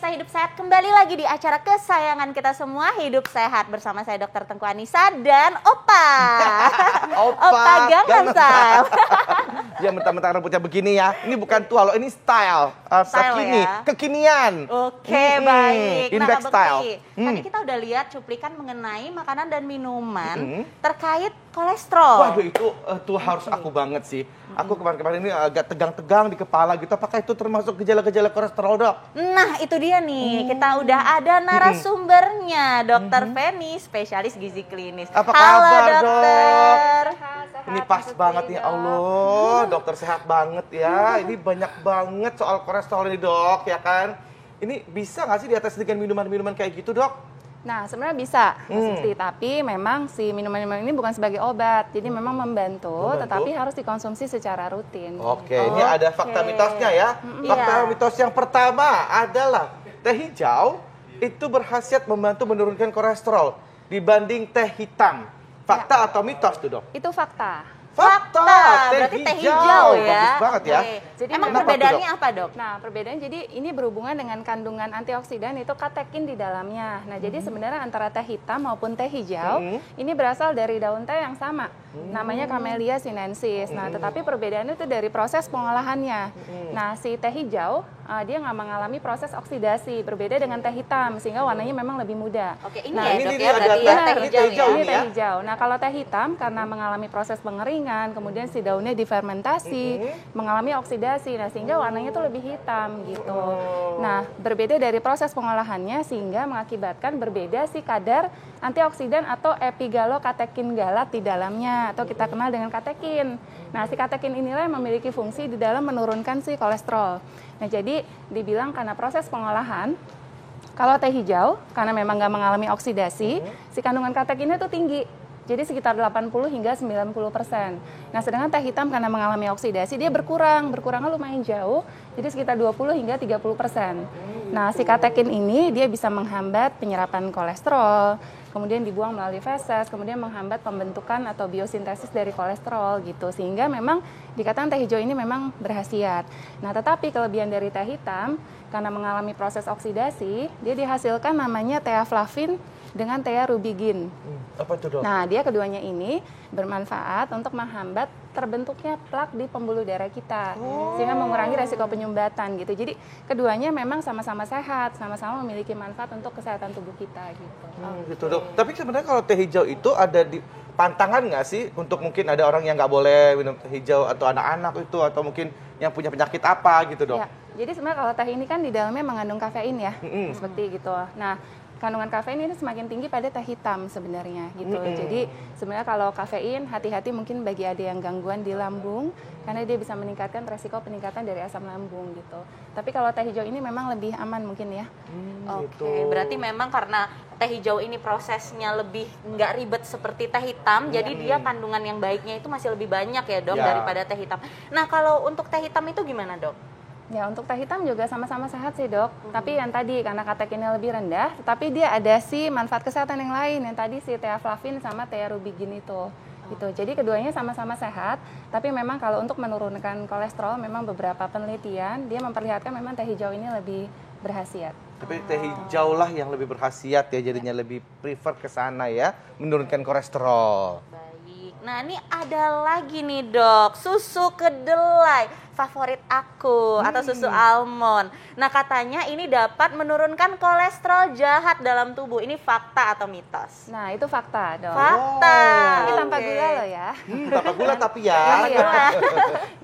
pemirsa Hidup Sehat, kembali lagi di acara kesayangan kita semua, Hidup Sehat, bersama saya Dr. Tengku Anissa dan Opa Gangnam Style. Ya mentang-mentang rambutnya begini ya, ini bukan tua loh, ini style kekini, ya? Kekinian. Oke, baik. Index style. Tadi kita udah lihat cuplikan mengenai makanan dan minuman terkait kolesterol. Waduh, itu tuh harus aku banget sih. Aku kemarin-kemarin ini agak tegang-tegang di kepala gitu. Apakah itu termasuk gejala-gejala kolesterol, Dok? Nah, itu dia nih. Kita udah ada narasumbernya, Dokter Feni, spesialis gizi klinis. Apa Halo, kabar, dokter. Dok? Ini pas banget nih, Allah. Dokter sehat banget ya. Ini banyak banget soal kolesterol ini, Dok, ya kan? Ini bisa nggak sih diatasi dengan minuman-minuman kayak gitu, Dok? Nah, sebenarnya bisa, tapi memang si minuman-minuman ini bukan sebagai obat, jadi memang membantu, tetapi harus dikonsumsi secara rutin. Oke, ini ada fakta mitosnya ya. Fakta mitos yang pertama adalah teh hijau itu berkhasiat membantu menurunkan kolesterol dibanding teh hitam. Fakta atau mitos tuh, Dok? Itu fakta. Fakta, berarti teh hijau ya. Bagus banget ya. Jadi emang memang perbedaannya apa, Dok? Nah, perbedaan jadi ini berhubungan dengan kandungan antioksidan itu katekin di dalamnya. Nah, jadi sebenarnya antara teh hitam maupun teh hijau ini berasal dari daun teh yang sama. Namanya Camellia sinensis. Nah, tetapi perbedaannya itu dari proses pengolahannya. Nah, si teh hijau dia nggak mengalami proses oksidasi, berbeda dengan teh hitam sehingga warnanya memang lebih muda. Oke, ini nah, ya, ini Dok, dia ya, berarti ya, ada teh hijau ya. ini teh hijau. Nah, kalau teh hitam karena mengalami proses pengeringan, kemudian si daunnya difermentasi, mengalami oksidasi, nah sehingga warnanya itu lebih hitam gitu. Nah, berbeda dari proses pengolahannya sehingga mengakibatkan berbeda si kadar antioksidan atau epigalokatekin galat di dalamnya atau kita kenal dengan katekin. Nah, si katekin inilah yang memiliki fungsi di dalam menurunkan si kolesterol. Nah, jadi dibilang karena proses pengolahan, kalau teh hijau karena memang nggak mengalami oksidasi, si kandungan katekinnya itu tinggi. Jadi sekitar 80 hingga 90%. Nah, sedangkan teh hitam karena mengalami oksidasi dia berkurangnya lumayan jauh, jadi sekitar 20 hingga 30%. Nah, si katekin ini dia bisa menghambat penyerapan kolesterol, kemudian dibuang melalui feses, kemudian menghambat pembentukan atau biosintesis dari kolesterol gitu. Sehingga memang dikatakan teh hijau ini memang berkhasiat. Nah, tetapi kelebihan dari teh hitam karena mengalami proses oksidasi, dia dihasilkan namanya teaflavin dengan tearubigin. Apa itu, Dok? Nah, dia keduanya ini bermanfaat untuk menghambat terbentuknya plak di pembuluh darah kita, sehingga mengurangi resiko penyumbatan gitu. Jadi keduanya memang sama-sama sehat, sama-sama memiliki manfaat untuk kesehatan tubuh kita gitu. Gitu, Dok. Tapi sebenarnya kalau teh hijau itu ada di pantangan nggak sih untuk mungkin ada orang yang nggak boleh minum teh hijau atau anak-anak itu atau mungkin yang punya penyakit apa gitu, Dok? Ya, jadi sebenarnya kalau teh ini kan di dalamnya mengandung kafein ya, seperti gitu. Nah, kandungan kafein ini semakin tinggi pada teh hitam sebenarnya gitu. Jadi sebenarnya kalau kafein hati-hati mungkin bagi ada yang gangguan di lambung karena dia bisa meningkatkan resiko peningkatan dari asam lambung gitu. Tapi kalau teh hijau ini memang lebih aman mungkin ya. Oke, berarti memang karena teh hijau ini prosesnya lebih nggak ribet seperti teh hitam, jadi dia kandungan yang baiknya itu masih lebih banyak ya, Dok, daripada teh hitam. Nah, kalau untuk teh hitam itu gimana, Dok? Ya, untuk teh hitam juga sama-sama sehat sih, Dok. Tapi yang tadi karena katekinnya lebih rendah, tetapi dia ada si manfaat kesehatan yang lain yang tadi si teaflavin sama tearubigin itu. Gitu. Jadi keduanya sama-sama sehat, tapi memang kalau untuk menurunkan kolesterol memang beberapa penelitian dia memperlihatkan memang teh hijau ini lebih berkhasiat. Tapi teh hijau lah yang lebih berkhasiat ya, jadinya lebih prefer ke sana ya, menurunkan kolesterol. Baik. Nah, ini ada lagi nih, Dok, susu kedelai favorit aku atau susu almond. Nah, katanya ini dapat menurunkan kolesterol jahat dalam tubuh. Ini fakta atau mitos? Nah, itu fakta, Dok. Fakta. Tapi tanpa gula loh ya. Tanpa gula tapi ya.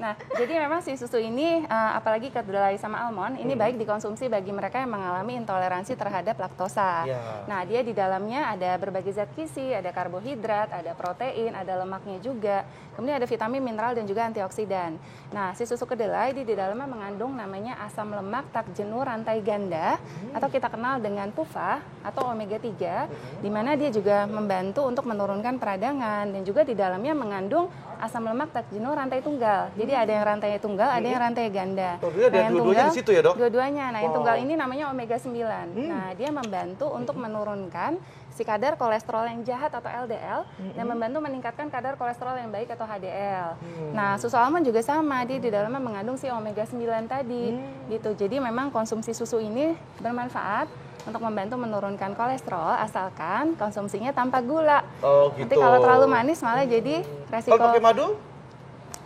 Nah, jadi memang si susu ini apalagi kedelai sama almond ini baik dikonsumsi bagi mereka yang mengalami intoleransi terhadap laktosa. Nah, dia di dalamnya ada berbagai zat gizi, ada karbohidrat, ada protein, ada lemaknya juga. Kemudian ada vitamin, mineral dan juga antioksidan. Nah, si susu kedelai di dalamnya mengandung namanya asam lemak tak jenuh rantai ganda atau kita kenal dengan PUFA atau omega 3, di mana dia juga membantu untuk menurunkan peradangan dan juga di dalamnya mengandung asam lemak tak jenuh rantai tunggal. Jadi ada yang rantai tunggal, ada yang rantai ganda. Oh, dia ada yang dua-duanya di situ ya, Dok? Dua-duanya. Nah, yang Wow. tunggal ini namanya omega 9. Nah, dia membantu untuk menurunkan si kadar kolesterol yang jahat atau LDL dan membantu meningkatkan kadar kolesterol yang baik atau HDL. Nah, susu almond juga sama, dia di dalamnya mengandung si omega 9 tadi. Gitu. Jadi memang konsumsi susu ini bermanfaat untuk membantu menurunkan kolesterol asalkan konsumsinya tanpa gula. Oh, gitu. Nanti kalau terlalu manis malah jadi resiko. Kalau pakai madu?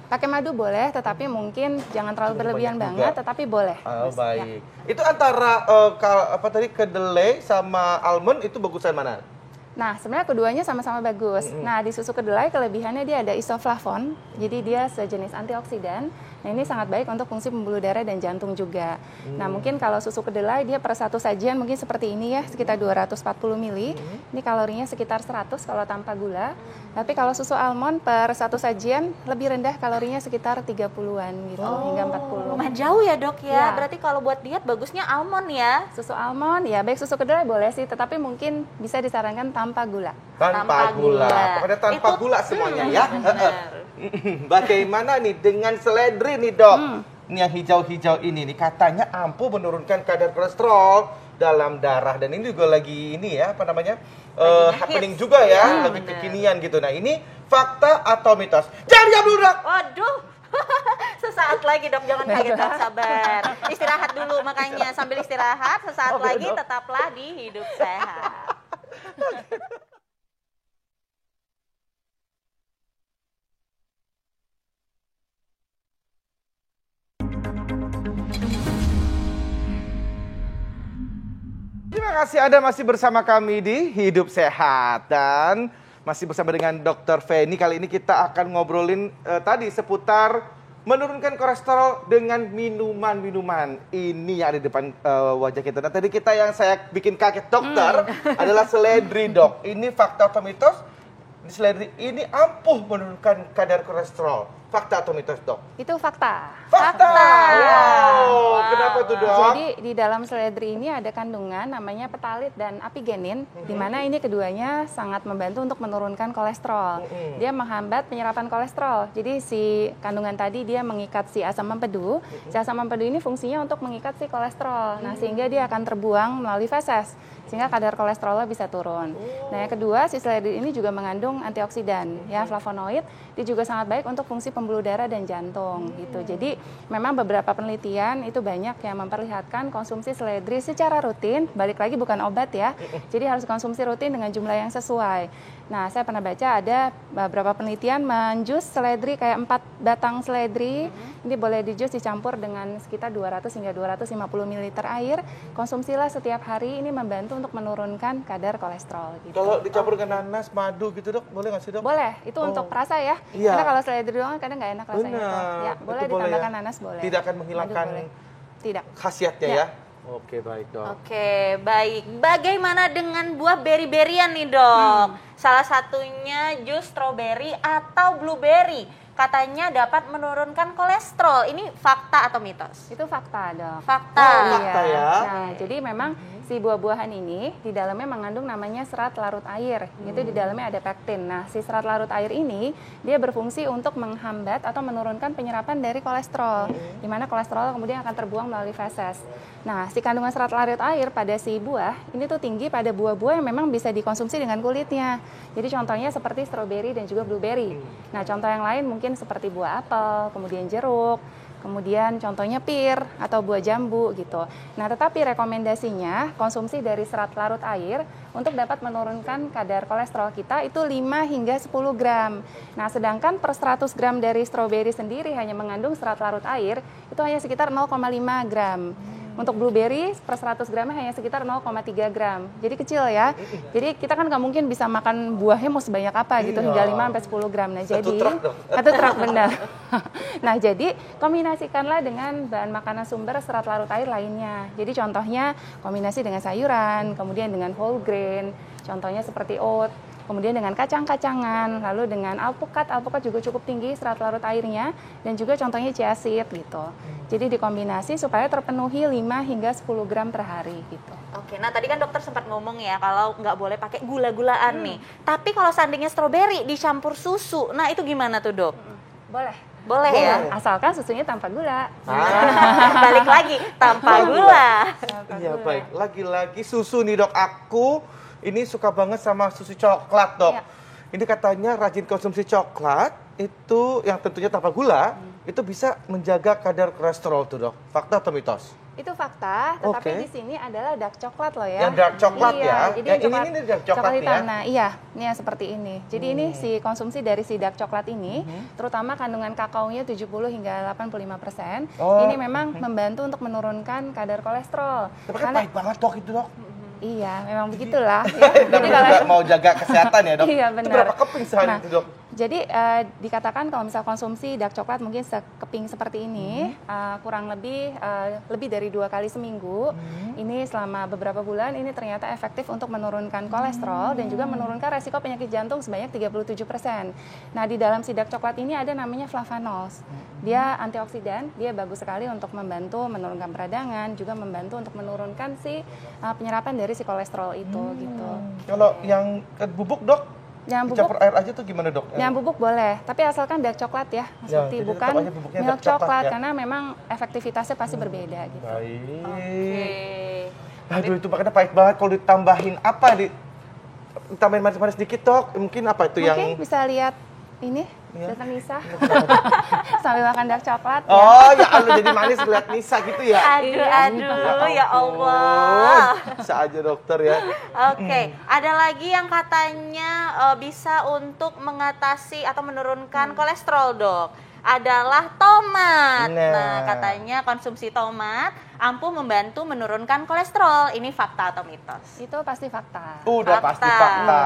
Pakai madu boleh, tetapi mungkin jangan terlalu berlebihan banyak banget, juga. tetapi boleh. Oh, Ya. baik. Itu antara apa tadi, kedelai sama almond itu bagusan mana? Nah, sebenarnya keduanya sama-sama bagus. Nah, di susu kedelai kelebihannya dia ada isoflavon, jadi dia sejenis antioksidan. Nah, ini sangat baik untuk fungsi pembuluh darah dan jantung juga. Nah, mungkin kalau susu kedelai dia per satu sajian mungkin seperti ini ya, sekitar 240 ml. Ini kalorinya sekitar 100 kalau tanpa gula. Tapi kalau susu almond per satu sajian lebih rendah kalorinya sekitar 30-an gitu, hingga 40. Lumayan jauh ya dok ya. Ya. Berarti kalau buat diet bagusnya almond ya. Susu almond ya baik susu kedelai boleh sih, tetapi mungkin bisa disarankan tanpa gula. Tanpa gula. Pokoknya tanpa Itu- gula semuanya ya. Benar. Bagaimana nih dengan seledri nih, Dok? Ini yang hijau-hijau ini nih katanya ampuh menurunkan kadar kolesterol dalam darah, dan ini juga lagi ini ya, apa namanya? Lagi Happening ngehits. juga ya, Ya, lagi benar. kekinian gitu. Nah, ini fakta atau mitos? Jangan jawab dulu, Dok. Waduh. Sesaat lagi dok, jangan kaget dok, sabar. Istirahat dulu makanya, sambil istirahat sesaat Oke, lagi Dok. tetaplah di Hidup Sehat. Terima kasih Anda masih bersama kami di Hidup Sehat, dan masih bersama dengan Dr. Feni. Kali ini kita akan ngobrolin tadi seputar menurunkan kolesterol dengan minuman-minuman. Ini yang ada di depan wajah kita. Nah, tadi yang saya bikin kaget dokter adalah seledri, Dok. Ini fakta atau mitos? Seledri ini ampuh menurunkan kadar kolesterol. Fakta atau mitos, Dok? Itu fakta. Fakta. Wow. Wow. Kenapa tuh, Dok? Jadi di dalam seledri ini ada kandungan namanya petalit dan apigenin, di mana ini keduanya sangat membantu untuk menurunkan kolesterol. Dia menghambat penyerapan kolesterol. Jadi si kandungan tadi dia mengikat si asam empedu. Si asam empedu ini fungsinya untuk mengikat si kolesterol. Nah, sehingga dia akan terbuang melalui feses, sehingga kadar kolesterolnya bisa turun. Nah, yang kedua, si seledri ini juga mengandung antioksidan, ya flavonoid. Dia juga sangat baik untuk fungsi pembuluh darah dan jantung gitu. Jadi memang beberapa penelitian itu banyak yang memperlihatkan konsumsi seledri secara rutin, balik lagi bukan obat ya. Jadi harus konsumsi rutin dengan jumlah yang sesuai. Nah, saya pernah baca ada beberapa penelitian menjus seledri kayak 4 batang seledri. Ini boleh dijus dicampur dengan sekitar 200 hingga 250 ml air. Konsumsilah setiap hari, ini membantu untuk menurunkan kadar kolesterol gitu. Kalau dicampur dengan nanas, madu gitu, Dok, boleh nggak sih, Dok? Boleh, itu untuk rasa ya. Iya. Karena kalau seledri doang kadang nggak enak rasanya. Benar. Ya, Itu boleh boleh ditambahkan ya. nanas boleh. Tidak akan Madu menghilangkan boleh. Tidak. khasiatnya Ya. ya. Oke, baik, Dok. Oke, baik. Bagaimana dengan buah beri-berian nih dok? Salah satunya jus stroberi atau blueberry. Katanya dapat menurunkan kolesterol. Ini fakta atau mitos? Itu fakta, Dok. Fakta. Oh, fakta ya. Nah, jadi memang si buah-buahan ini di dalamnya mengandung namanya serat larut air. Itu di dalamnya ada pektin. Nah, si serat larut air ini dia berfungsi untuk menghambat atau menurunkan penyerapan dari kolesterol. Di mana kolesterol kemudian akan terbuang melalui feses. Nah, si kandungan serat larut air pada si buah ini tuh tinggi pada buah-buah yang memang bisa dikonsumsi dengan kulitnya. Jadi contohnya seperti stroberi dan juga blueberry. Nah, contoh yang lain mungkin seperti buah apel, kemudian jeruk, kemudian contohnya pir atau buah jambu gitu. Nah, tetapi rekomendasinya konsumsi dari serat larut air untuk dapat menurunkan kadar kolesterol kita itu 5 hingga 10 gram. Nah, sedangkan per 100 gram dari stroberi sendiri hanya mengandung serat larut air itu hanya sekitar 0,5 gram. Untuk blueberry per 100 gramnya hanya sekitar 0,3 gram. Jadi kecil ya. Jadi kita kan nggak mungkin bisa makan buahnya mau sebanyak apa gitu, Iya. hingga 5-10 gram. Nah, Satu jadi truk dong. satu truk benar. Nah, jadi kombinasikanlah dengan bahan makanan sumber serat larut air lainnya. Jadi contohnya kombinasi dengan sayuran, kemudian dengan whole grain, contohnya seperti oat. kemudian dengan kacang-kacangan, lalu dengan alpukat juga cukup tinggi serat larut airnya, dan juga contohnya chia seed gitu. Jadi dikombinasi supaya terpenuhi 5 hingga 10 gram per hari gitu. Oke, nah tadi kan dokter sempat ngomong ya kalau nggak boleh pakai gula-gulaan nih. Tapi kalau seandainya stroberi dicampur susu, nah itu gimana tuh dok? Boleh. Boleh ya? Asalkan susunya tanpa gula. Balik lagi, tanpa gula. Iya baik, lagi-lagi susu nih dok. Aku ini suka banget sama susu coklat dok. Iya. Ini katanya rajin konsumsi coklat itu yang tentunya tanpa gula, itu bisa menjaga kadar kolesterol tuh dok. Fakta atau mitos? Itu fakta, tetapi Oke. di sini adalah dark coklat loh ya. Yang dark coklat iya, ya? Jadi Yang ini dark coklat hitam. ya? Nah, iya, ini ya seperti ini. Jadi ini si konsumsi dari si dark coklat ini, terutama kandungan kakaonya 70 hingga 85%. Oh. Ini memang membantu untuk menurunkan kadar kolesterol. Tapi kan pahit banget dok itu dok. Iya, memang begitulah. Ya. Jadi kalau Juga mau jaga kesehatan ya dok? Iya, Itu benar. berapa keping sehari Nah, itu dok? Jadi dikatakan kalau misal konsumsi dark coklat mungkin sekeping seperti ini, kurang lebih dari 2 kali seminggu. Ini selama beberapa bulan ini ternyata efektif untuk menurunkan kolesterol dan juga menurunkan resiko penyakit jantung sebanyak 37%. Nah, di dalam si dark coklat ini ada namanya flavanols. Dia antioksidan, dia bagus sekali untuk membantu menurunkan peradangan, juga membantu untuk menurunkan si penyerapan dari si kolesterol itu gitu. Kalau yang bubuk dok? Yang bubuk Dicampur air aja tuh gimana dok? yang bubuk boleh, tapi asalkan dark coklat ya, seperti jadi bukan tetap aja bubuknya milk dark coklat coklat ya. karena memang efektivitasnya pasti berbeda gitu. Baik. Aduh itu makanya pahit banget kalau ditambahin apa ditambahin manis-manis dikit dok. Mungkin apa itu Mungkin yang bisa lihat ini, Ya. Dokter Nisa sambil makan dark coklat. Ya. Oh ya Allah jadi manis lihat Nisa gitu ya. Aduh, ya Allah. Bisa aja dokter ya. Oke, ada lagi yang katanya bisa untuk mengatasi atau menurunkan kolesterol, dok. Adalah tomat. Nah. Nah, katanya konsumsi tomat ampuh membantu menurunkan kolesterol. Ini fakta atau mitos? Itu pasti fakta. Udah Fakta. pasti fakta.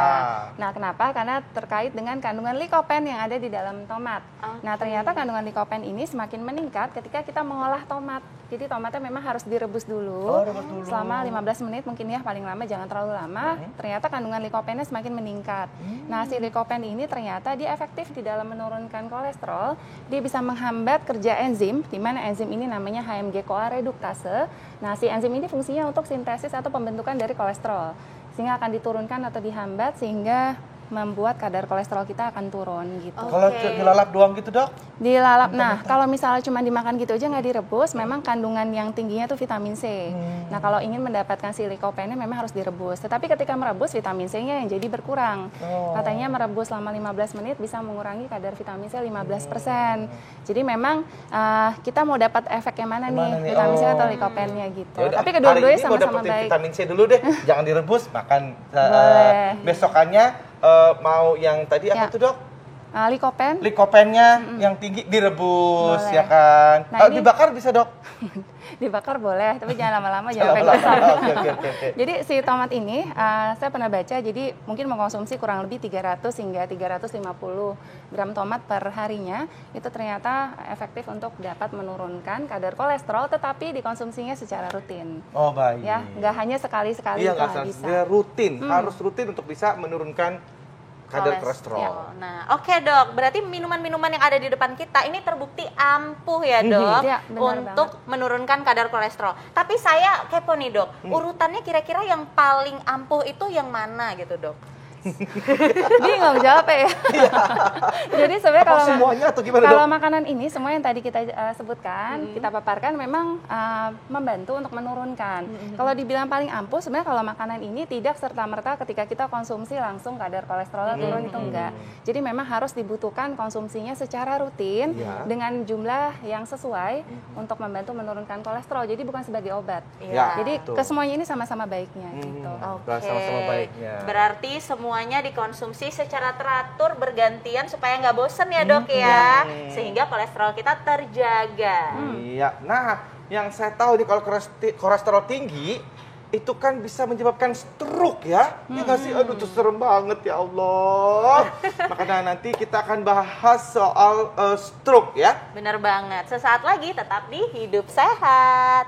Nah, kenapa? Karena terkait dengan kandungan likopen yang ada di dalam tomat. Oke. Nah, ternyata kandungan likopen ini semakin meningkat ketika kita mengolah tomat. Jadi tomatnya memang harus direbus dulu, Oh, rebus dulu. selama 15 menit mungkin ya, paling lama, jangan terlalu lama. Ternyata kandungan likopennya semakin meningkat. Nah, si likopen ini ternyata dia efektif di dalam menurunkan kolesterol. Dia bisa menghambat kerja enzim, di mana enzim ini namanya HMG-CoA reduktase. Nah, si enzim ini fungsinya untuk sintesis atau pembentukan dari kolesterol, sehingga akan diturunkan atau dihambat sehingga membuat kadar kolesterol kita akan turun gitu. Kalau dilalap doang gitu dok? Dilalap. Nah, kalau misalnya cuma dimakan gitu aja nggak direbus, memang kandungan yang tingginya tuh vitamin C. Nah, kalau ingin mendapatkan si likopennya memang harus direbus. Tetapi ketika merebus, vitamin C-nya yang jadi berkurang. Katanya merebus selama 15 menit bisa mengurangi kadar vitamin C 15%. Jadi memang kita mau dapat efek yang mana nih? Vitamin C atau likopennya gitu. Yaudah, Tapi kedua-duanya hari ini mau sama-sama dapetin baik. vitamin C dulu deh. Jangan direbus, makan Boleh. besokannya mau yang tadi apa Ya. tuh dok? Likopen Likopennya yang tinggi direbus Boleh. ya kan? Nah, ini- dibakar bisa dok? dibakar boleh, tapi jangan lama-lama, jangan sampai gosong. Oke. Jadi si tomat ini saya pernah baca, jadi mungkin mengkonsumsi kurang lebih 300 hingga 350 gram tomat per harinya, itu ternyata efektif untuk dapat menurunkan kadar kolesterol, tetapi dikonsumsinya secara rutin. Oh baik. Ya, nggak hanya sekali-sekali Iya itu nggak nggak salah. bisa. Dia rutin, harus rutin untuk bisa menurunkan kadar kolesterol. Nah, oke dok. Berarti minuman-minuman yang ada di depan kita ini terbukti ampuh ya dok, Iya, benar untuk menurunkan kadar kolesterol. Tapi saya kepo nih dok, urutannya kira-kira yang paling ampuh itu yang mana gitu dok? Bingung jawabnya ya. Jadi sebenarnya Apa kalau semuanya atau gimana kalau dok? makanan ini semua yang tadi kita sebutkan, kita paparkan memang membantu untuk menurunkan. Kalau dibilang paling ampuh, sebenarnya kalau makanan ini tidak serta-merta ketika kita konsumsi langsung kadar kolesterol turun, itu enggak. Jadi memang harus dibutuhkan konsumsinya secara rutin Iya. dengan jumlah yang sesuai untuk membantu menurunkan kolesterol. Jadi bukan sebagai obat. Ya, Jadi betul. kesemuanya ini sama-sama baiknya gitu. Oke. Sama-sama baiknya. Berarti semuanya dikonsumsi secara teratur bergantian supaya nggak bosen ya dok ya, sehingga kolesterol kita terjaga. Iya. Nah, yang saya tahu nih kalau kolesterol tinggi itu kan bisa menyebabkan stroke ya. Ya nggak sih? Aduh, itu serem banget ya Allah. Makanya nanti kita akan bahas soal stroke ya. Bener banget. Sesaat lagi tetap di Hidup Sehat.